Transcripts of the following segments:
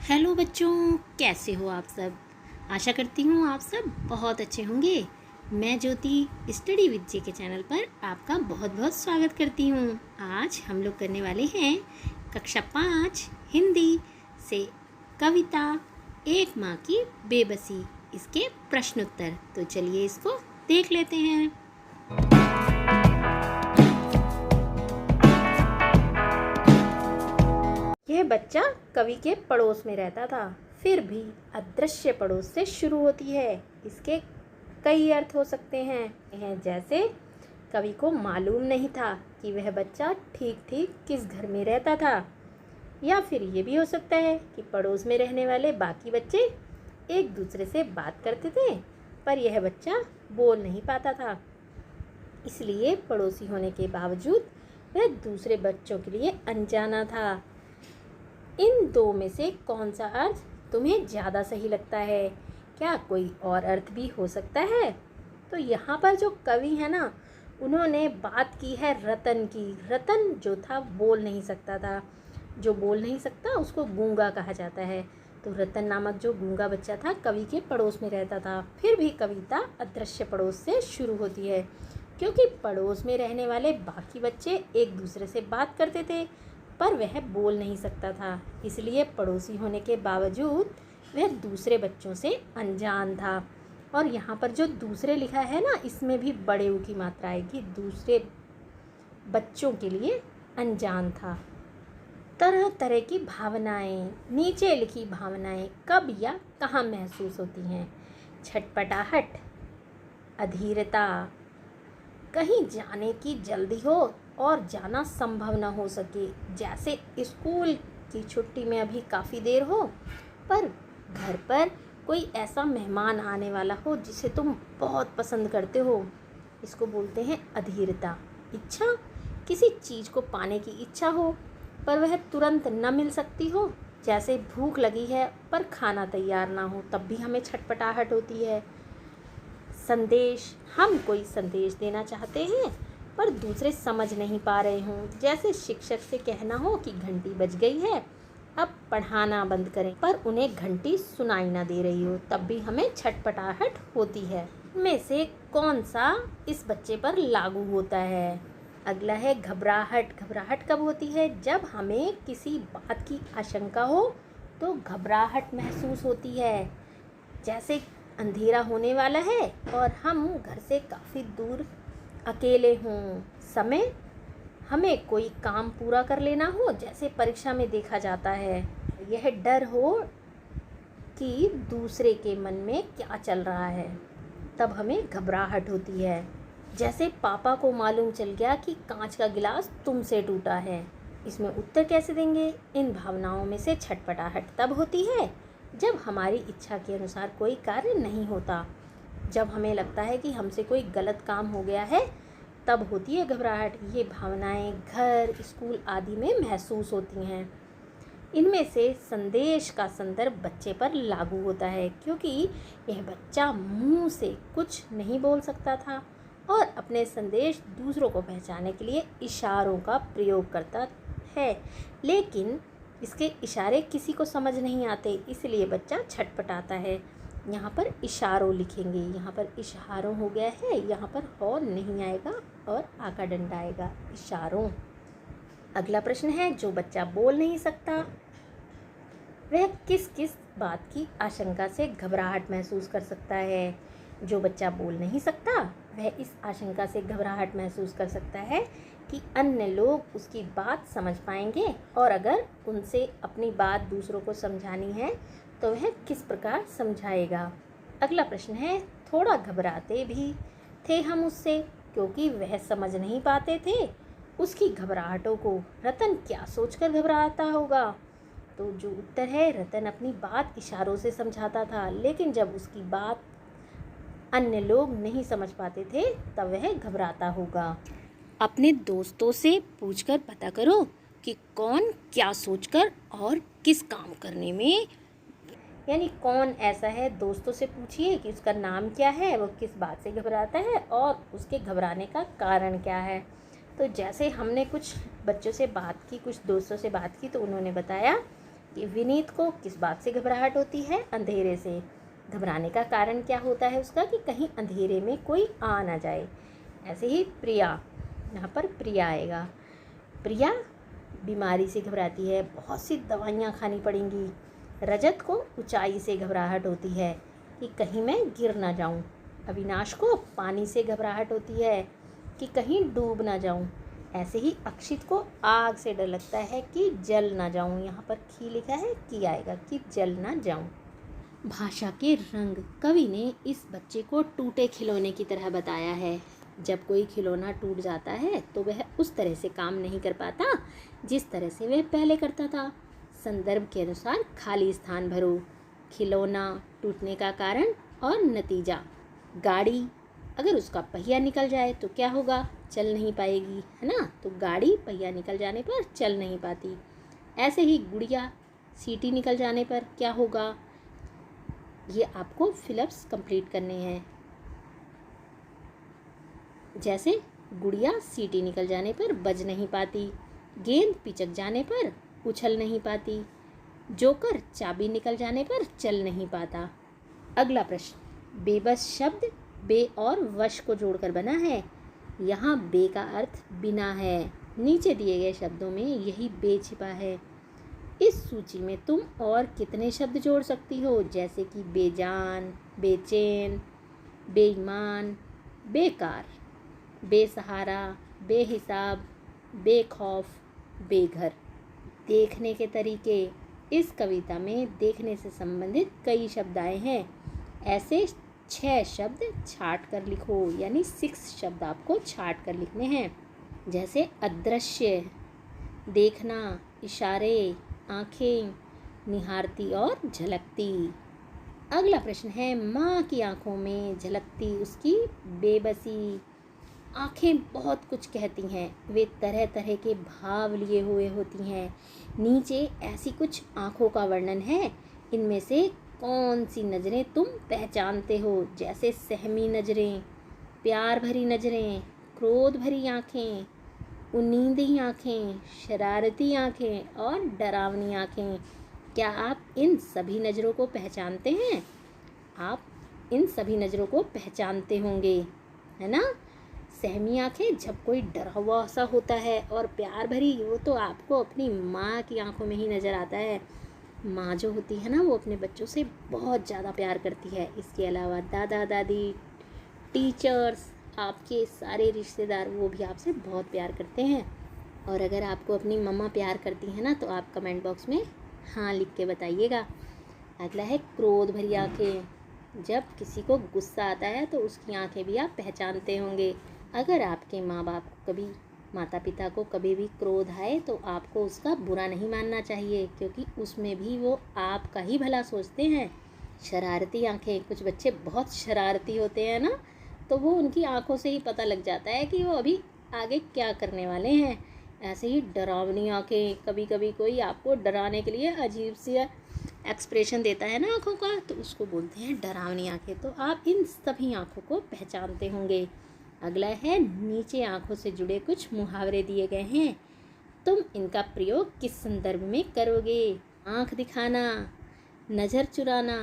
Hello बच्चों, कैसे हो आप सब। आशा करती हूँ आप सब बहुत अच्छे होंगे। मैं ज्योति स्टडी विद जे के चैनल पर आपका बहुत बहुत स्वागत करती हूँ। आज हम लोग करने वाले हैं कक्षा 5 हिंदी से कविता एक माँ की बेबसी, इसके प्रश्नोत्तर। तो चलिए इसको देख लेते हैं। यह बच्चा कवि के पड़ोस में रहता था, फिर भी अदृश्य पड़ोस से शुरू होती है। इसके कई अर्थ हो सकते हैं, जैसे कवि को मालूम नहीं था कि वह बच्चा ठीक ठीक किस घर में रहता था, या फिर ये भी हो सकता है कि पड़ोस में रहने वाले बाकी बच्चे एक दूसरे से बात करते थे, पर यह बच्चा बोल नहीं पाता था, इसलिए पड़ोसी होने के बावजूद वह दूसरे बच्चों के लिए अनजाना था। इन दो में से कौन सा अर्थ तुम्हें ज़्यादा सही लगता है? क्या कोई और अर्थ भी हो सकता है? तो यहाँ पर जो कवि है ना, उन्होंने बात की है रतन की। रतन जो था बोल नहीं सकता था, जो बोल नहीं सकता उसको गूंगा कहा जाता है। तो रतन नामक जो गूंगा बच्चा था कवि के पड़ोस में रहता था। फिर भी कविता अदृश्य पड़ोस से शुरू होती है, क्योंकि पड़ोस में रहने वाले बाकी बच्चे एक दूसरे से बात करते थे, पर वह बोल नहीं सकता था, इसलिए पड़ोसी होने के बावजूद वह दूसरे बच्चों से अनजान था। और यहाँ पर जो दूसरे लिखा है ना, इसमें भी बड़े ऊ की मात्रा आएगी, दूसरे बच्चों के लिए अनजान था। तरह तरह की भावनाएं, नीचे लिखी भावनाएं कब या कहाँ महसूस होती हैं? छटपटाहट, अधीरता, कहीं जाने की जल्दी हो और जाना संभव न हो सके, जैसे स्कूल की छुट्टी में अभी काफ़ी देर हो, पर घर पर कोई ऐसा मेहमान आने वाला हो जिसे तुम बहुत पसंद करते हो, इसको बोलते हैं अधीरता। इच्छा, किसी चीज़ को पाने की इच्छा हो पर वह तुरंत न मिल सकती हो, जैसे भूख लगी है पर खाना तैयार ना हो, तब भी हमें छटपटाहट होती है। संदेश, हम कोई संदेश देना चाहते हैं पर दूसरे समझ नहीं पा रहे हों, जैसे शिक्षक से कहना हो कि घंटी बज गई है, अब पढ़ाना बंद करें, पर उन्हें घंटी सुनाई ना दे रही हो, तब भी हमें छटपटाहट होती है। में से कौन सा इस बच्चे पर लागू होता है? अगला है घबराहट। घबराहट कब होती है? जब हमें किसी बात की आशंका हो तो घबराहट महसूस होती है, जैसे अंधेरा होने वाला है और हम घर से काफ़ी दूर अकेले हों, समय हमें कोई काम पूरा कर लेना हो, जैसे परीक्षा में देखा जाता है। यह डर हो कि दूसरे के मन में क्या चल रहा है, तब हमें घबराहट होती है। जैसे पापा को मालूम चल गया कि कांच का गिलास तुमसे टूटा है, इसमें उत्तर कैसे देंगे? इन भावनाओं में से छटपटाहट तब होती है जब हमारी इच्छा के अनुसार कोई कार्य नहीं होता, जब हमें लगता है कि हमसे कोई गलत काम हो गया है, तब होती है घबराहट। ये भावनाएं घर, स्कूल आदि में महसूस होती हैं। इनमें से संदेश का संदर्भ बच्चे पर लागू होता है, क्योंकि यह बच्चा मुंह से कुछ नहीं बोल सकता था और अपने संदेश दूसरों को पहुंचाने के लिए इशारों का प्रयोग करता है, लेकिन इसके इशारे किसी को समझ नहीं आते, इसलिए बच्चा छटपटाता है। यहाँ पर इशारों लिखेंगे, यहाँ पर इशारों हो गया है, यहाँ पर हॉ नहीं आएगा और आ का डंडा आएगा, इशारों। अगला प्रश्न है, जो बच्चा बोल नहीं सकता वह किस किस बात की आशंका से घबराहट महसूस कर सकता है? जो बच्चा बोल नहीं सकता वह इस आशंका से घबराहट महसूस कर सकता है कि अन्य लोग उसकी बात समझ पाएंगे, और अगर उनसे अपनी बात दूसरों को समझानी है तो वह किस प्रकार समझाएगा? अगला प्रश्न है, थोड़ा घबराते भी थे हम उससे क्योंकि वह समझ नहीं पाते थे उसकी घबराहटों को। रतन क्या सोचकर घबराता होगा? तो जो उत्तर है, रतन अपनी बात इशारों से समझाता था, लेकिन जब उसकी बात अन्य लोग नहीं समझ पाते थे तब वह घबराता होगा। अपने दोस्तों से पूछकर पता करो कि कौन क्या सोचकर और किस काम करने में, यानी कौन ऐसा है, दोस्तों से पूछिए कि उसका नाम क्या है, वो किस बात से घबराता है और उसके घबराने का कारण क्या है। तो जैसे हमने कुछ बच्चों से बात की, कुछ दोस्तों से बात की, तो उन्होंने बताया कि विनीत को किस बात से घबराहट होती है? अंधेरे से। घबराने का कारण क्या होता है उसका? कि कहीं अंधेरे में कोई आ ना जाए। ऐसे ही प्रिया, यहाँ पर प्रिया आएगा। प्रिया बीमारी से घबराती है, बहुत सी दवाइयाँ खानी पड़ेंगी। रजत को ऊंचाई से घबराहट होती है कि कहीं मैं गिर ना जाऊं। अविनाश को पानी से घबराहट होती है कि कहीं डूब ना जाऊं। ऐसे ही अक्षित को आग से डर लगता है कि जल ना जाऊं। यहाँ पर खी लिखा है, की आएगा कि जल ना जाऊं। भाषा के रंग। कवि ने इस बच्चे को टूटे खिलौने की तरह बताया है। जब कोई खिलौना टूट जाता है तो वह उस तरह से काम नहीं कर पाता जिस तरह से वह पहले करता था। संदर्भ के अनुसार खाली स्थान भरो। खिलौना टूटने का कारण और नतीजा। गाड़ी, अगर उसका पहिया निकल जाए तो क्या होगा? चल नहीं पाएगी, है ना? तो गाड़ी पहिया निकल जाने पर चल नहीं पाती। ऐसे ही गुड़िया, सीटी निकल जाने पर क्या होगा? ये आपको फिलअप्स कंप्लीट करने हैं। जैसे गुड़िया सीटी निकल जाने पर बज नहीं पाती, गेंद पिचक जाने पर उछल नहीं पाती, जोकर चाबी निकल जाने पर चल नहीं पाता। अगला प्रश्न। बेबस शब्द बे और वश को जोड़कर बना है। यहाँ बे का अर्थ बिना है। नीचे दिए गए शब्दों में यही बे छिपा है। इस सूची में तुम और कितने शब्द जोड़ सकती हो? जैसे कि बेजान, बेचैन, बेईमान, बेकार, बेसहारा, बेहिसाब, बेखौफ, बेघर। देखने के तरीके। इस कविता में देखने से संबंधित कई शब्द आए हैं। ऐसे 6 शब्द छाट कर लिखो, यानी 6 शब्द आपको छाट कर लिखने हैं। जैसे अदृश्य, देखना, इशारे, आँखें, निहारती और झलकती। अगला प्रश्न है, माँ की आँखों में झलकती उसकी बेबसी। आँखें बहुत कुछ कहती हैं, वे तरह तरह के भाव लिए हुए होती हैं। नीचे ऐसी कुछ आँखों का वर्णन है। इनमें से कौन सी नज़रें तुम पहचानते हो? जैसे सहमी नज़रें, प्यार भरी नज़रें, क्रोध भरी आँखें, उन्नीदी आँखें, शरारती आँखें और डरावनी आँखें। क्या आप इन सभी नज़रों को पहचानते हैं? आप इन सभी नज़रों को पहचानते होंगे, है ना? सहमी आँखें जब कोई डरा हुआ सा होता है, और प्यार भरी वो तो आपको अपनी माँ की आँखों में ही नज़र आता है। माँ जो होती है ना, वो अपने बच्चों से बहुत ज़्यादा प्यार करती है। इसके अलावा दादा दादी, टीचर्स, आपके सारे रिश्तेदार, वो भी आपसे बहुत प्यार करते हैं। और अगर आपको अपनी मम्मा प्यार करती है ना, तो आप कमेंट बॉक्स में हाँ लिख के बताइएगा। अगला है क्रोध भरी आँखें। जब किसी को गुस्सा आता है तो उसकी आँखें भी आप पहचानते होंगे। अगर आपके माँ बाप को कभी, माता पिता को कभी भी क्रोध आए तो आपको उसका बुरा नहीं मानना चाहिए, क्योंकि उसमें भी वो आपका ही भला सोचते हैं। शरारती आँखें, कुछ बच्चे बहुत शरारती होते हैं ना, तो वो उनकी आँखों से ही पता लग जाता है कि वो अभी आगे क्या करने वाले हैं। ऐसे ही डरावनी आँखें, कभी कभी कोई आपको डराने के लिए अजीब सी एक्सप्रेशन देता है ना आँखों का, तो उसको बोलते हैं डरावनी आँखें। तो आप इन सभी आँखों को पहचानते होंगे। अगला है, नीचे आँखों से जुड़े कुछ मुहावरे दिए गए हैं। तुम इनका प्रयोग किस संदर्भ में करोगे? आँख दिखाना, नज़र चुराना,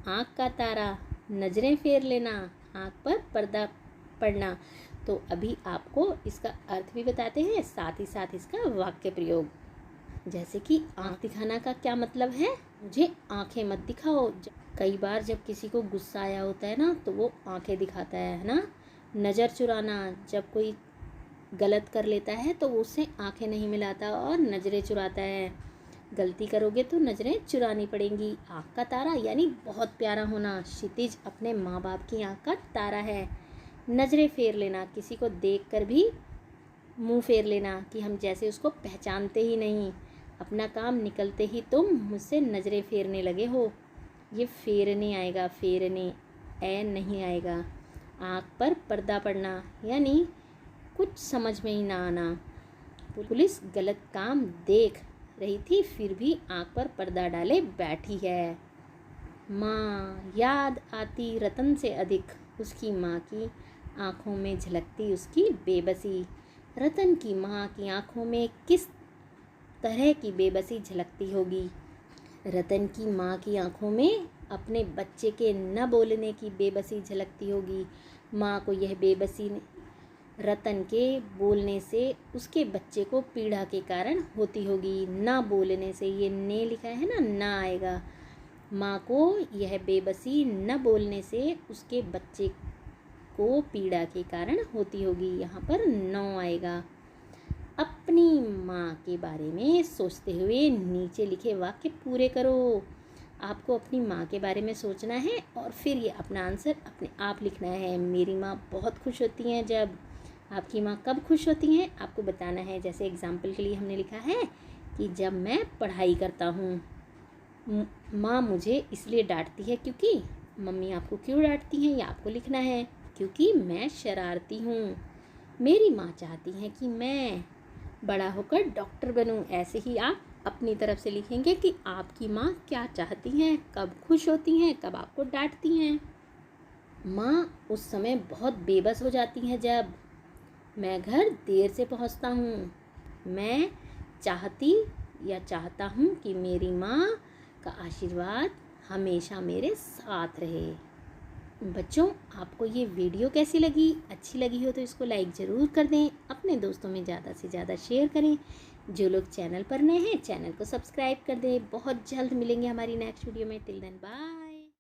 आँख का तारा, नज़रें फेर लेना, आँख पर पर्दा पड़ना। तो अभी आपको इसका अर्थ भी बताते हैं, साथ ही साथ इसका वाक्य प्रयोग। जैसे कि आँख दिखाना का क्या मतलब है? मुझे आँखें मत दिखाओ। कई बार जब किसी को गुस्सा आया होता है ना, तो वो आँखें दिखाता है ना। नज़र चुराना, जब कोई गलत कर लेता है तो उससे आँखें नहीं मिलाता और नज़रें चुराता है। गलती करोगे तो नज़रें चुरानी पड़ेंगी। आँख का तारा यानी बहुत प्यारा होना। क्षितिज अपने माँ बाप की आँख का तारा है। नज़रें फेर लेना, किसी को देखकर भी मुंह फेर लेना कि हम जैसे उसको पहचानते ही नहीं। अपना काम निकलते ही तुम मुझसे नज़रें फेरने लगे हो। ये फेरने आएगा, फेरने, ए नहीं आएगा। आँख पर पर्दा पड़ना यानी कुछ समझ में ही ना आना। पुलिस गलत काम देख रही थी फिर भी आँख पर पर्दा डाले बैठी है। माँ, याद आती रतन से अधिक उसकी माँ की आँखों में झलकती उसकी बेबसी। रतन की माँ की आँखों में किस तरह की बेबसी झलकती होगी? रतन की माँ की आंखों में अपने बच्चे के न बोलने की बेबसी झलकती होगी। माँ को यह बेबसी रतन के बोलने से उसके बच्चे को पीड़ा के कारण होती होगी। ना बोलने से, ये ने लिखा है ना आएगा। माँ को यह बेबसी न बोलने से उसके बच्चे को पीड़ा के कारण होती होगी। यहाँ पर नौ आएगा। अपनी माँ के बारे में सोचते हुए नीचे लिखे वाक्य पूरे करो। आपको अपनी माँ के बारे में सोचना है और फिर ये अपना आंसर अपने आप लिखना है। मेरी माँ बहुत खुश होती हैं जब। आपकी माँ कब खुश होती हैं आपको बताना है। जैसे एग्जाम्पल के लिए हमने लिखा है कि जब मैं पढ़ाई करता हूँ। माँ मुझे इसलिए डांटती है क्योंकि। मम्मी आपको क्यों डांटती हैं ये आपको लिखना है। क्योंकि मैं शरारती हूँ। मेरी माँ चाहती हैं कि मैं बड़ा होकर डॉक्टर बनूं। ऐसे ही आप अपनी तरफ से लिखेंगे कि आपकी माँ क्या चाहती हैं, कब खुश होती हैं, कब आपको डांटती हैं। माँ उस समय बहुत बेबस हो जाती हैं जब। मैं घर देर से पहुँचता हूँ। मैं चाहता हूँ कि मेरी माँ का आशीर्वाद हमेशा मेरे साथ रहे। बच्चों, आपको ये वीडियो कैसी लगी? अच्छी लगी हो तो इसको लाइक ज़रूर कर दें। अपने दोस्तों में ज़्यादा से ज़्यादा शेयर करें। जो लोग चैनल पर नए हैं चैनल को सब्सक्राइब कर दें। बहुत जल्द मिलेंगे हमारी नेक्स्ट वीडियो में। Till then bye.